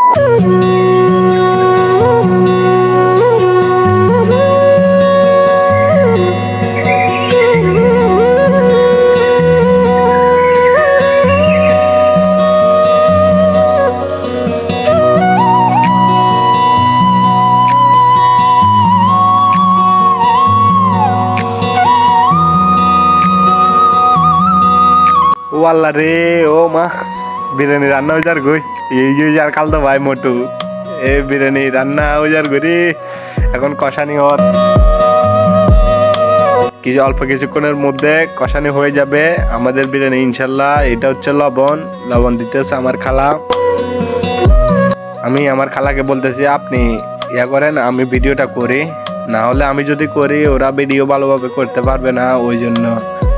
ও আল্লাহ রে, ও মা বিরিয়ানি রান্না হয়ে যার গই এই যার কাল তো ভাই মোটু এ বিরিয়ানি রান্না হয়ে যার গরি এখন কষানি হওয়ার কিছু অল্প কিছুক্ষণের মধ্যে কষানি হয়ে যাবে আমাদের বিরিয়ানি ইনশাল্লাহ। এটা হচ্ছে লবণ, লবণ দিতেছে আমার খালা। আমি আমার খালাকে বলতেছি আপনি ইয়া করেন, আমি ভিডিওটা করি, না হলে আমি যদি করি ওরা ভিডিও ভালোভাবে করতে পারবে না, ওই জন্য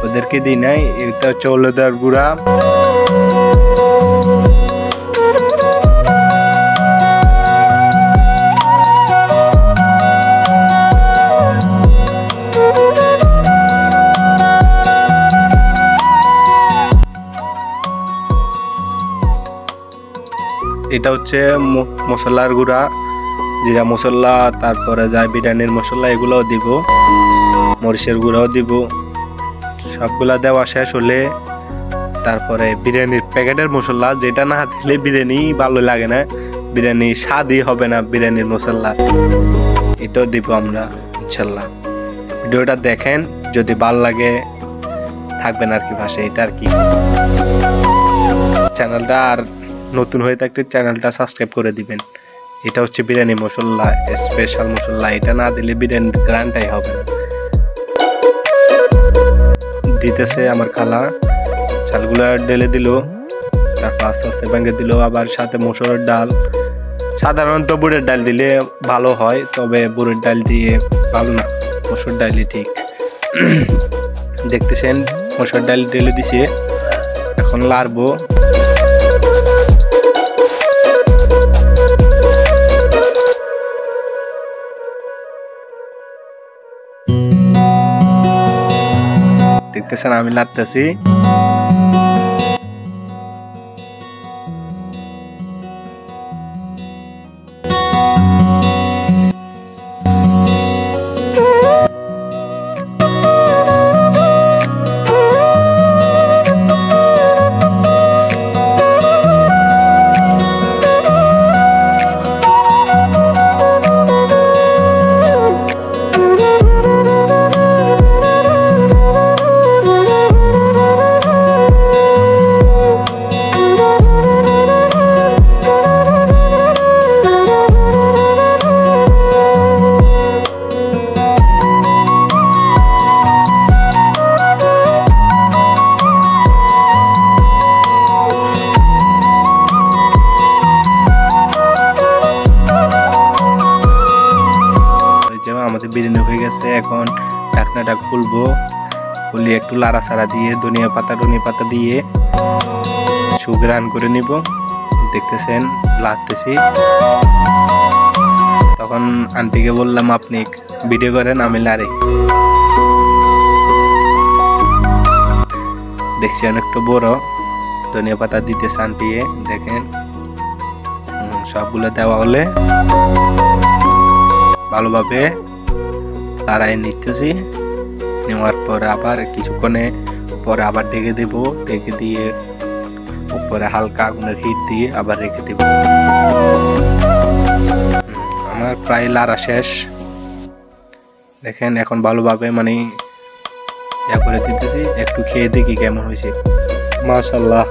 ওদেরকে দিই নাই। এটা হচ্ছে হলুদের গুঁড়া, এটা হচ্ছে মশলার গুঁড়া, জিরা মশলা, তারপরে যায় বিরিয়ানির মশলা, এগুলোও দিব, মরিচের গুঁড়াও দিব। সবগুলা দেওয়া শেষ হলে তারপরে বিরিয়ানির প্যাকেটের মশলা, যেটা না দিলে বিরিয়ানি ভালো লাগে না, বিরিয়ানি স্বাদই হবে না বিরিয়ানির মশলা, এটাও দিব আমরা ইনশাল্লাহ। ভিডিওটা দেখেন, যদি ভালো লাগে থাকবেন আর কি ভাষা, এটা আর কি। চ্যানেলটা আর নতুন হয়ে থাকলে চ্যানেলটা সাবস্ক্রাইব করে দিবেন। এটা হচ্ছে বিরিয়ানি মশলা, স্পেশাল মশলা, এটা না দিলে বিরিয়ানির গ্রানটাই হবে না। দিতেছে আমার খালা, চালগুলা ঢেলে দিল, তারপর আস্তে আস্তে ভেঙে দিল, আবার সাথে মসুরের ডাল। সাধারণত বুটের ডাল দিলে ভালো হয়, তবে বুটের ডাল দিয়ে ভালো না, মসুর ডালই ঠিক। দেখতেছেন মসুর ডাল ঢেলে দিছে, এখন লাড়বো। দেখতেছেন আমি লাড়তেছি। আমাদের বিরিয়ানি হয়ে গেছে, এখন ঢাকনাটা খুলবো, খুলে একটু লাড়াচাড়া দিয়ে ধনিয়া পাতা দিয়ে সুগ্রান করে নিব। দেখতেছেন লাড়তেছি। তখন আন্টিকে বললাম আপনি ভিডিও করেন, আমি লাড়ি। দেখছি অনেকটা বড়, ধনিয়া পাতা দিতেছে আন্টি, দেখেন। সবগুলো দেওয়া হলে ভালোভাবে লাড়াই নিতেছি। নেওয়ার পরে আবার কিছুক্ষণে পরে আবার ঢেকে দেব, ঢেকে দিয়ে উপরে হালকা আগুনের হিট দিয়ে আবার রেখে দেব। আমার প্রায় লাড়া শেষ, দেখেন। এখন ভালোভাবে মানে ইয়া করে দিতেছি, একটু খেয়ে দেখি কেমন হয়েছে। মাশাআল্লাহ।